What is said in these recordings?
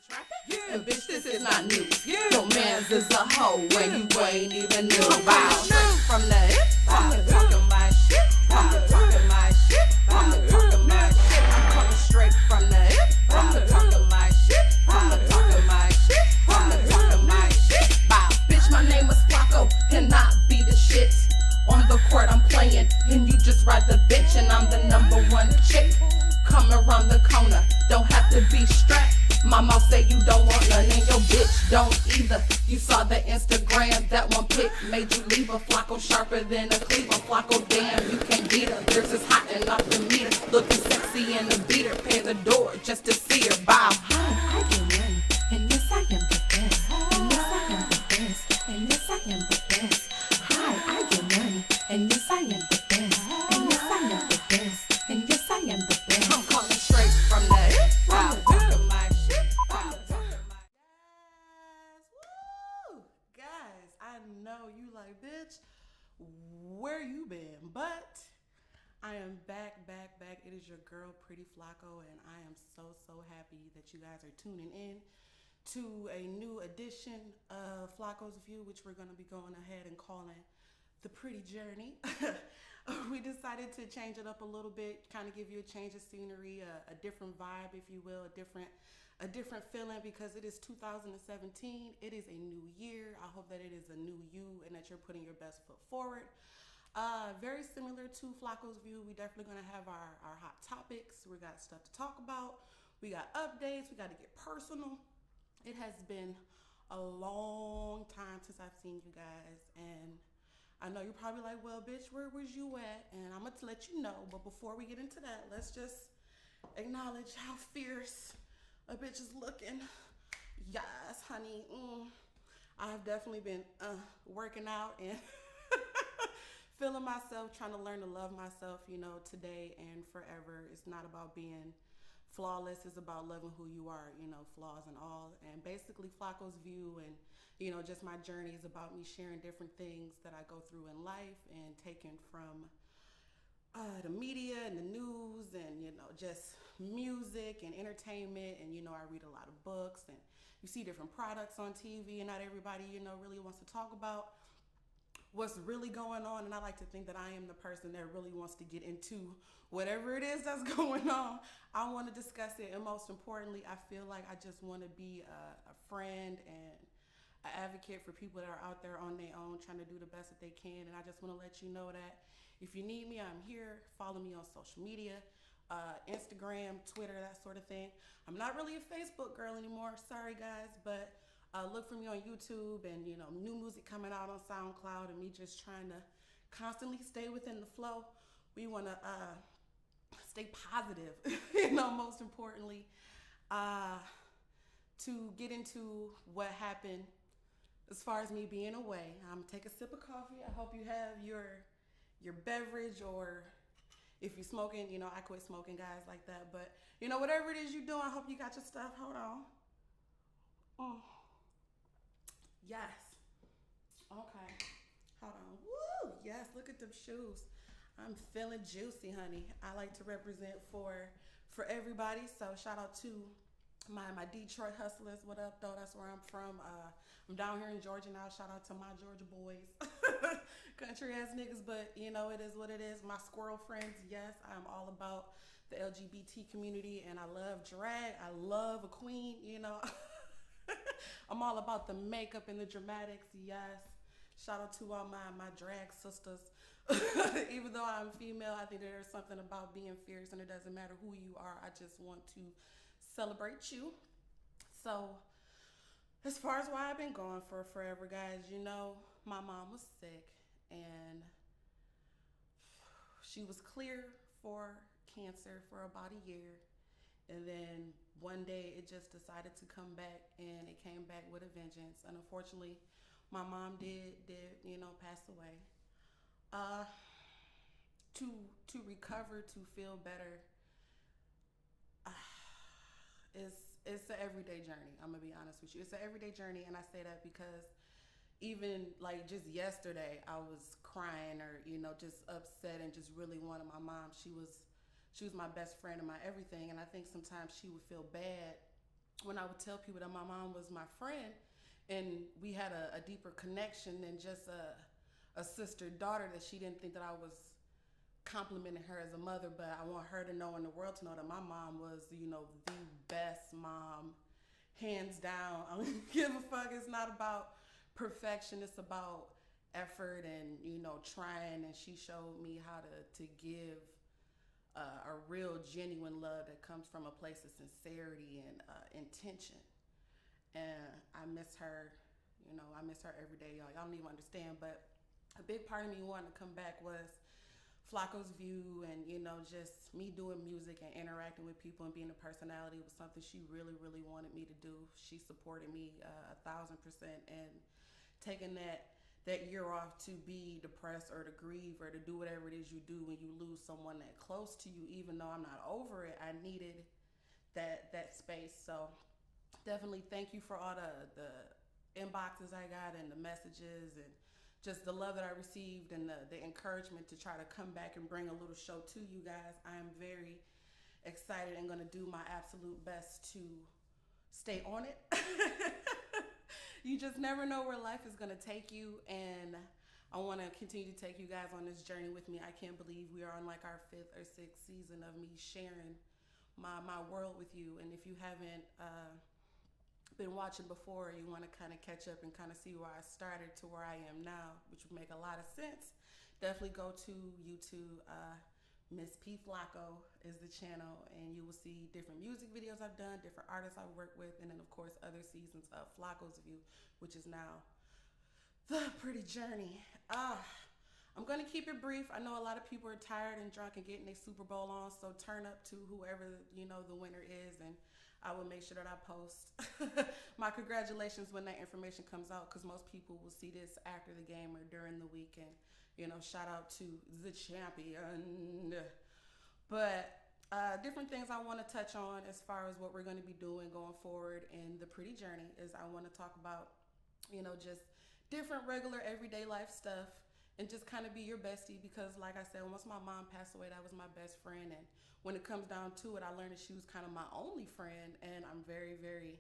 Yeah, bitch, this is not new. Your man's is a hoe when you ain't even knew about. From the hip, talking my shit, talking my shit, talking my shit. I'm coming straight from the hip, talking my shit, talking my shit, talking my shit. Bow, bitch, my name is Flaco, and I be the shit. On the court I'm playing, and you just ride the bitch, and I'm the #1 chick. Come around the corner, don't have to be strapped. My mouth say you don't want none, and your bitch don't either. You saw the Instagram, that one pic made you leave a Flaco sharper than a cleaver. Flaco, damn, you can't beat her. Yours is hot and off the meter, looking sexy in the beater. Pay the door just to see her. Bow. I get money, and yes I am the best. And yes I am the best. And yes I am the best. Hi, I get money, and yes I am the best. And yes I am the best. And yes I am the best. I'm coming straight from the hip, talking my shit, talking my. Yes, woo! Guys, I know you like, bitch, where you been? But I am back. It is your girl, Pretti Flaco, and I am so happy that you guys are tuning in to a new edition of Flaco's View, which we're going to be going ahead and calling the Pretti Journey. We decided to change it up a little bit, kind of give you a change of scenery, a different vibe, if you will, a different feeling, because it is 2017. It is a new year. I hope that it is a new you and that you're putting your best foot forward. Very similar to Flaco's View, we definitely going to have our hot topics. We got stuff to talk about. We got updates. We got to get personal. It has been a long time since I've seen you guys, and I know you're probably like, well, bitch, where was you at? And I'm going to let you know. But before we get into that, let's just acknowledge how fierce a bitch is looking. Yes, honey. I've definitely been working out and feeling myself, trying to learn to love myself, today and forever. It's not about being flawless. It's about loving who you are, flaws and all. And basically Flaco's View and just my journey is about me sharing different things that I go through in life and taken from the media and the news and, just music and entertainment. And, I read a lot of books and you see different products on TV, and not everybody, really wants to talk about what's really going on. And I like to think that I am the person that really wants to get into whatever it is that's going on. I want to discuss it. And most importantly, I feel like I just want to be a friend and an advocate for people that are out there on their own trying to do the best that they can. And I just want to let you know that if you need me, I'm here. Follow me on social media, Instagram, Twitter, that sort of thing. I'm not really a Facebook girl anymore. Sorry, guys, but look for me on YouTube and, new music coming out on SoundCloud and me just trying to constantly stay within the flow. We want to stay positive, most importantly, to get into what happened as far as me being away. Take a sip of coffee. I hope you have your beverage, or if you're smoking, I quit smoking, guys, like that. But, whatever it is you're doing, I hope you got your stuff. Hold on. Yes. Okay. Hold on. Woo! Yes, look at them shoes. I'm feeling juicy, honey. I like to represent for everybody. So shout out to my Detroit hustlers. What up, though? That's where I'm from. I'm down here in Georgia now. Shout out to my Georgia boys. Country ass niggas, but it is what it is. My squirrel friends, yes, I'm all about the LGBT community, and I love drag. I love a queen, I'm all about the makeup and the dramatics, yes. Shout out to all my drag sisters. Even though I'm female, I think there's something about being fierce, and it doesn't matter who you are. I just want to celebrate you. So, as far as why I've been gone for forever, guys, my mom was sick, and she was clear for cancer for about a year. And then one day it just decided to come back, and it came back with a vengeance. And unfortunately, my mom did pass away. To recover, to feel better, it's an everyday journey. I'm gonna be honest with you. It's an everyday journey, and I say that because even like just yesterday, I was crying or just upset and just really wanted my mom. She was my best friend and my everything, and I think sometimes she would feel bad when I would tell people that my mom was my friend and we had a deeper connection than just a sister-daughter, that she didn't think that I was complimenting her as a mother, but I want her to know and the world to know that my mom was, you know, the best mom, hands down. I don't give a fuck. It's not about perfection. It's about effort and, you know, trying. And she showed me how to give a real genuine love that comes from a place of sincerity and intention. And I miss her, you know, I miss her every day, y'all. Y'all don't even understand. But a big part of me wanting to come back was Flaco's view, and, you know, just me doing music and interacting with people and being a personality was something she really, really wanted me to do. She supported me 1,000%, and taking that year off to be depressed or to grieve or to do whatever it is you do when you lose someone that close to you, even though I'm not over it, I needed that space. So definitely thank you for all the inboxes I got and the messages and just the love that I received and the encouragement to try to come back and bring a little show to you guys. I am very excited and going to do my absolute best to stay on it. You just never know where life is going to take you, and I want to continue to take you guys on this journey with me. I can't believe we are on like our 5th or 6th season of me sharing my world with you. And if you haven't been watching before, you want to kind of catch up and kind of see where I started to where I am now, which would make a lot of sense, definitely go to YouTube. Miss P Flaco is the channel, and you will see different music videos I've done, different artists I've worked with, and then of course other seasons of Flaco's View, which is now the Pretti Journey. I'm gonna keep it brief. I know a lot of people are tired and drunk and getting their Super Bowl on, so turn up to whoever, you know, the winner is, and I will make sure that I post my congratulations when that information comes out, because most people will see this after the game or during the weekend. You know, shout out to the champion. But different things I want to touch on as far as what we're going to be doing going forward in the Pretti Journey is I want to talk about, you know, just different regular everyday life stuff and just kind of be your bestie, because like I said, once my mom passed away, that was my best friend. And when it comes down to it, I learned that she was kind of my only friend, and I'm very, very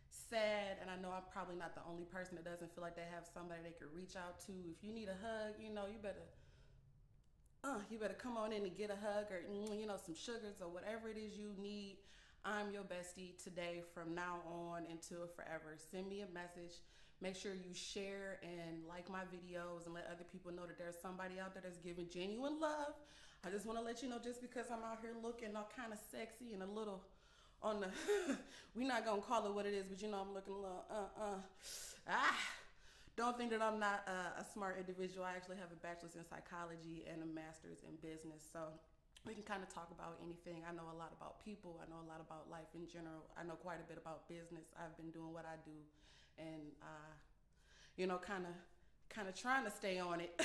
sad. And I know I'm probably not the only person that doesn't feel like they have somebody they could reach out to. If you need a hug, you know, you better come on in and get a hug, or, you know, some sugars or whatever it is you need. I'm your bestie today, from now on until forever. Send me a message. Make sure you share and like my videos and let other people know that there's somebody out there that's giving genuine love. I just want to let you know, just because I'm out here looking all kind of sexy and a little on the, we're not going to call it what it is, but you know, I'm looking a little, don't think that I'm not a smart individual. I actually have a bachelor's in psychology and a master's in business. So we can kind of talk about anything. I know a lot about people. I know a lot about life in general. I know quite a bit about business. I've been doing what I do, and you know, kind of trying to stay on it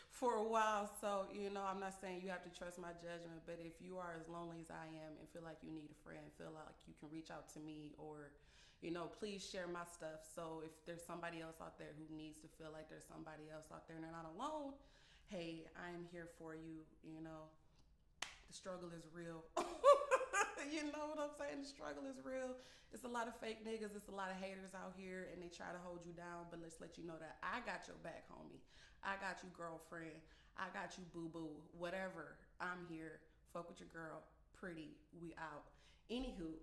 for a while. So, you know, I'm not saying you have to trust my judgment, but if you are as lonely as I am and feel like you need a friend, feel like you can reach out to me, or, you know, please share my stuff. So if there's somebody else out there who needs to feel like there's somebody else out there and they're not alone, hey, I'm here for you. You know, the struggle is real. You know what I'm saying? The struggle is real. It's a lot of fake niggas. It's a lot of haters out here, and they try to hold you down. But let's let you know that I got your back, homie. I got you, girlfriend. I got you, boo-boo. Whatever. I'm here. Fuck with your girl. Pretty. We out. Anywho.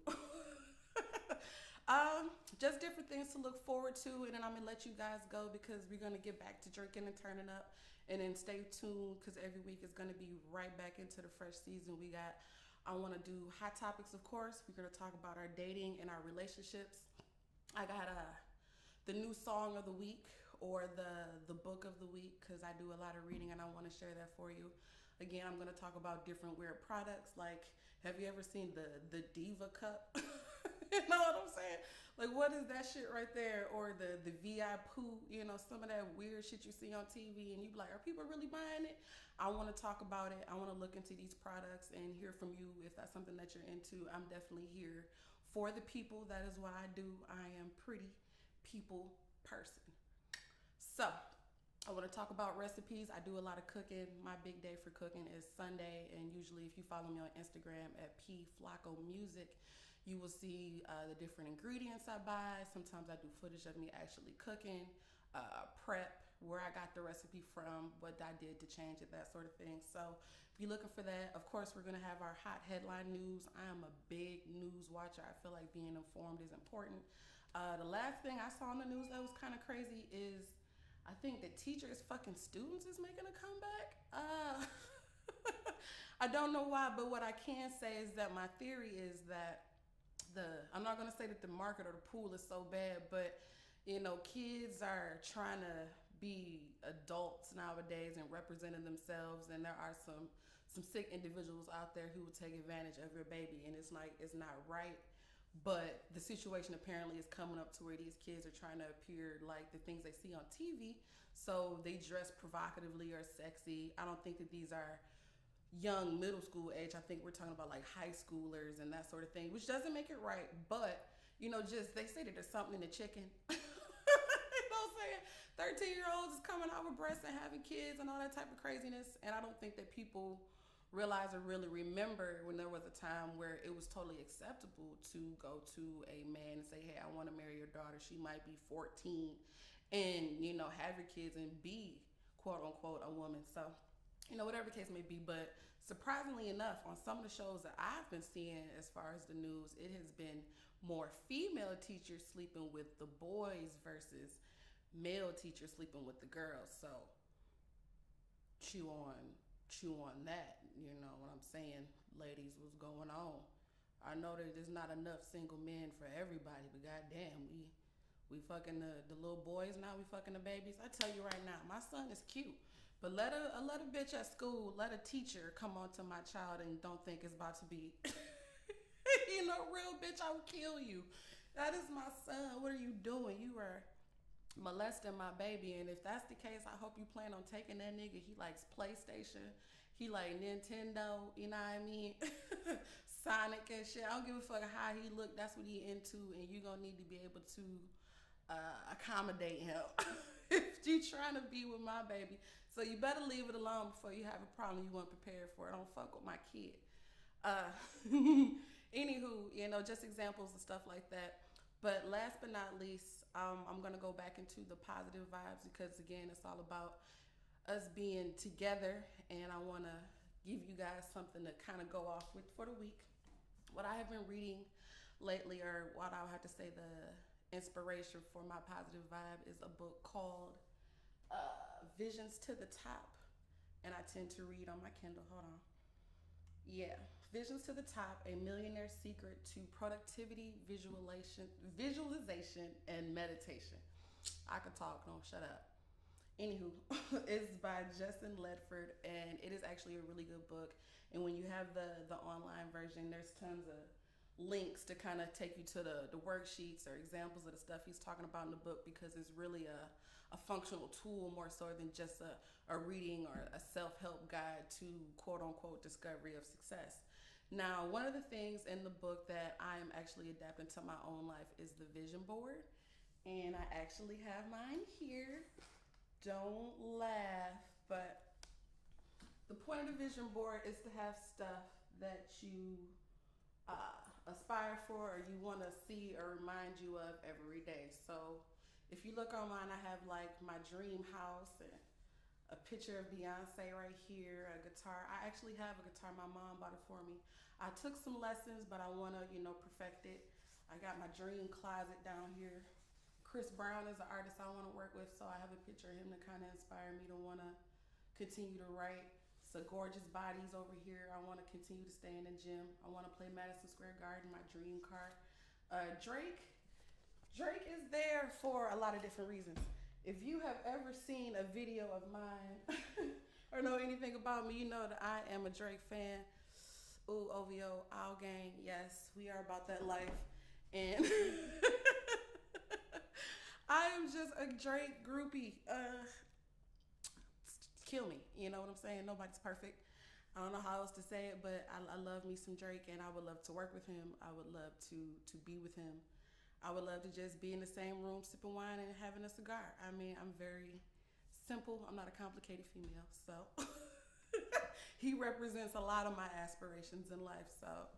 Just different things to look forward to, and then I'm going to let you guys go, because we're going to get back to drinking and turning up. And then stay tuned, because every week is going to be right back into the fresh season. I want to do hot topics, of course. We're going to talk about our dating and our relationships. I got the new song of the week, or the book of the week, because I do a lot of reading and I want to share that for you. Again, I'm going to talk about different weird products. Like, have you ever seen the Diva cup? You know what I'm saying? Like, what is that shit right there? Or the VIP, you know, some of that weird shit you see on TV, and you be like, are people really buying it? I want to talk about it. I want to look into these products and hear from you if that's something that you're into. I'm definitely here for the people. That is what I do. I am pretty people person. So I want to talk about recipes. I do a lot of cooking. My big day for cooking is Sunday, and usually if you follow me on Instagram at P Flaco Music, You will see the different ingredients I buy. Sometimes I do footage of me actually cooking, prep, where I got the recipe from, what I did to change it, that sort of thing. So be looking for that. Of course, we're gonna have our hot headline news. I am a big news watcher. I feel like being informed is important. The last thing I saw in the news that was kind of crazy is I think that teachers fucking students is making a comeback. I don't know why, but what I can say is that my theory is that I'm not gonna say that the market or the pool is so bad, but kids are trying to be adults nowadays and representing themselves, and there are some sick individuals out there who will take advantage of your baby, and it's like it's not right. But the situation apparently is coming up to where these kids are trying to appear like the things they see on TV, so they dress provocatively or sexy. I don't think that these are young middle school age. I think we're talking about like high schoolers and that sort of thing, which doesn't make it right. But just they say that there's something in the chicken. You know what I'm saying? 13-year-olds is coming out with breasts and having kids and all that type of craziness. And I don't think that people realize or really remember when there was a time where it was totally acceptable to go to a man and say, hey, I want to marry your daughter. She might be 14 and, have your kids and be quote unquote a woman. So, whatever the case may be. But surprisingly enough, on some of the shows that I've been seeing as far as the news, it has been more female teachers sleeping with the boys versus male teachers sleeping with the girls. So chew on that. You know what I'm saying? Ladies, what's going on? I know that there's not enough single men for everybody, but goddamn, we fucking the little boys now, we fucking the babies. I tell you right now, my son is cute. But let a bitch at school, let a teacher come on to my child and don't think it's about to be, real bitch, I will kill you. That is my son. What are you doing? You are molesting my baby. And if that's the case, I hope you plan on taking that nigga. He likes PlayStation. He like Nintendo, you know what I mean? Sonic and shit. I don't give a fuck how he look. That's what he into. And you gonna need to be able to accommodate him if you trying to be with my baby. So you better leave it alone before you have a problem you weren't prepared for. Don't fuck with my kid. Anywho, just examples and stuff like that. But last but not least, I'm going to go back into the positive vibes because, again, it's all about us being together. And I want to give you guys something to kind of go off with for the week. What I have been reading lately, or what I would have to say the inspiration for my positive vibe, is a book called Visions to the Top. And I tend to read on my Kindle. Hold on. Yeah. Visions to the Top, A Millionaire's Secret to Productivity, Visualization, and Meditation. I can talk, don't shut up. Anywho, it's by Justin Ledford, and it is actually a really good book. And when you have the online version, there's tons of links to kind of take you to the worksheets or examples of the stuff he's talking about in the book, because it's really a functional tool more so than just a reading or a self-help guide to quote-unquote discovery of success. Now, one of the things in the book that I am actually adapting to my own life is the vision board. And I actually have mine here. Don't laugh, but the point of the vision board is to have stuff that you aspire for or you want to see or remind you of every day. So if you look online, I have like my dream house and a picture of Beyonce right here, a guitar. I actually have a guitar. My mom bought it for me. I took some lessons, but I want to, perfect it. I got my dream closet down here. Chris Brown is an artist I want to work with, so I have a picture of him to kind of inspire me to want to continue to write. So gorgeous bodies over here. I want to continue to stay in the gym. I want to play Madison Square Garden, my dream car. Drake is there for a lot of different reasons. If you have ever seen a video of mine or know anything about me, you know that I am a Drake fan. Ooh, OVO, Owl Gang, yes, we are about that life. And I am just a Drake groupie. Kill me, you know what I'm saying? Nobody's perfect. I don't know how else to say it, but I love me some Drake, and I would love to work with him. I would love to be with him. I would love to just be in the same room sipping wine and having a cigar. I mean, I'm very simple. I'm not a complicated female, so he represents a lot of my aspirations in life. So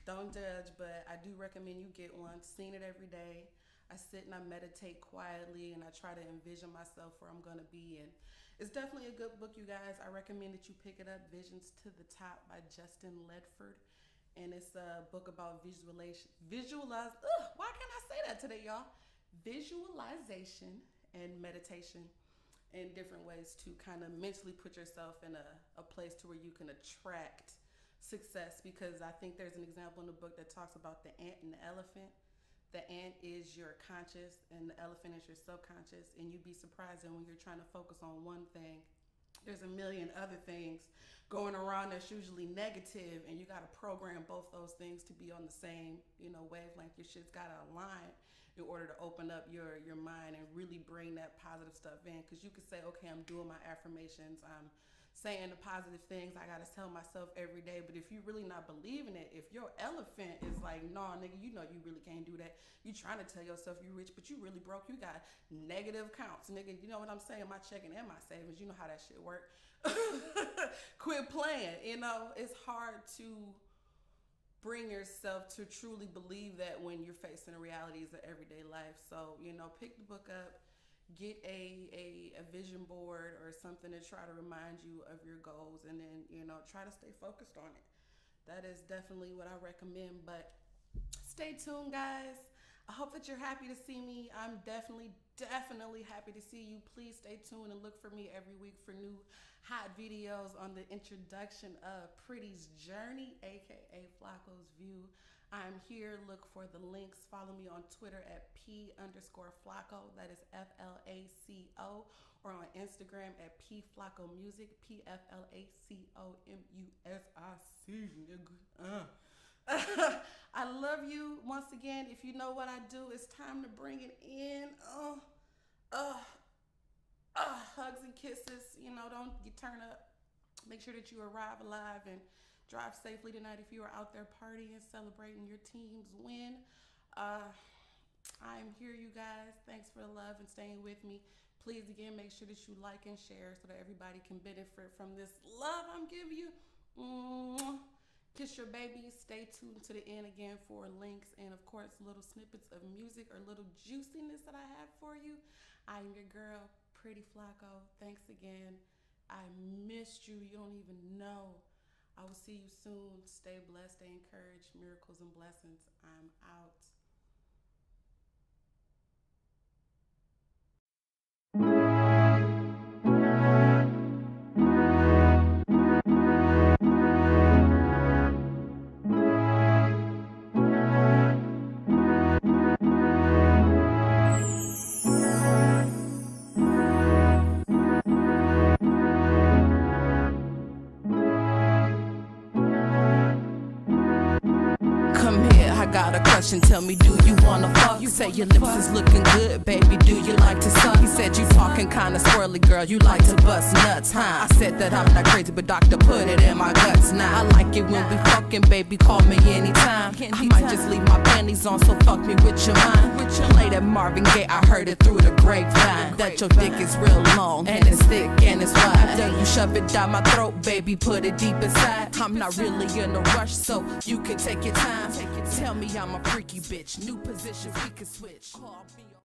Don't judge, but I do recommend you get one. Seen it every day. I sit and I meditate quietly and I try to envision myself where I'm going to be. And it's definitely a good book, you guys. I recommend that you pick it up. Visions to the Top by Justin Ledford. And it's a book about why can't I say that today, y'all? Visualization and meditation in different ways to kind of mentally put yourself in a place to where you can attract success, because I think there's an example in the book that talks about the ant and the elephant. The ant is your conscious and the elephant is your subconscious, and you'd be surprised that when you're trying to focus on one thing, there's a million other things going around that's usually negative, and you got to program both those things to be on the same, wavelength. Your shit's got to align in order to open up your mind and really bring that positive stuff in, because you could say, okay, I'm doing my affirmations, I'm saying the positive things I gotta tell myself every day, but if you really not believing it, if your elephant is like, nah, nigga, you really can't do that. You trying to tell yourself you rich, but you really broke. You got negative counts, nigga. You know what I'm saying? My checking and my savings. You know how that shit work. Quit playing. It's hard to bring yourself to truly believe that when you're facing the realities of everyday life. So, pick the book up. Get a vision board or something to try to remind you of your goals, and then try to stay focused on it. That is definitely what I recommend. But stay tuned, guys. I hope that you're happy to see me. I'm definitely happy to see you. Please stay tuned and look for me every week for new hot videos on the introduction of Pretti's Journey, aka Flaco's View. I'm here. Look for the links. Follow me on Twitter at P_Flaco. That is FLACO. Or on Instagram at PFlacoMusic. PFLACOMUSIC. I love you. Once again, if you know what I do, it's time to bring it in. Hugs and kisses. Don't you turn up. Make sure that you arrive alive and drive safely tonight if you are out there partying, celebrating your team's win. I'm here, you guys. Thanks for the love and staying with me. Please, again, make sure that you like and share so that everybody can benefit from this love I'm giving you. Kiss your baby. Stay tuned to the end again for links and, of course, little snippets of music or little juiciness that I have for you. I'm your girl, Pretti Flaco. Thanks again. I missed you. You don't even know. I will see you soon. Stay blessed, stay encouraged. Miracles and blessings. I'm out. Got a question, tell me, do you wanna fuck? You say your lips is looking good, baby, do you like to suck? He said you talking kinda squirrely, girl, you like to bust nuts, huh? I said that I'm not crazy, but doctor put it in my guts now. I like it when we fucking, baby, call me anytime. I might just leave my panties on, so fuck me with your mind. Play that Marvin Gaye, I heard it through the grapevine. That your dick is real long, and it's thick, and it's wide. After you shove it down my throat, baby, put it deep inside. I'm not really in a rush, so you can take your time. Tell me I'm a freaky bitch. New positions we can switch. Call me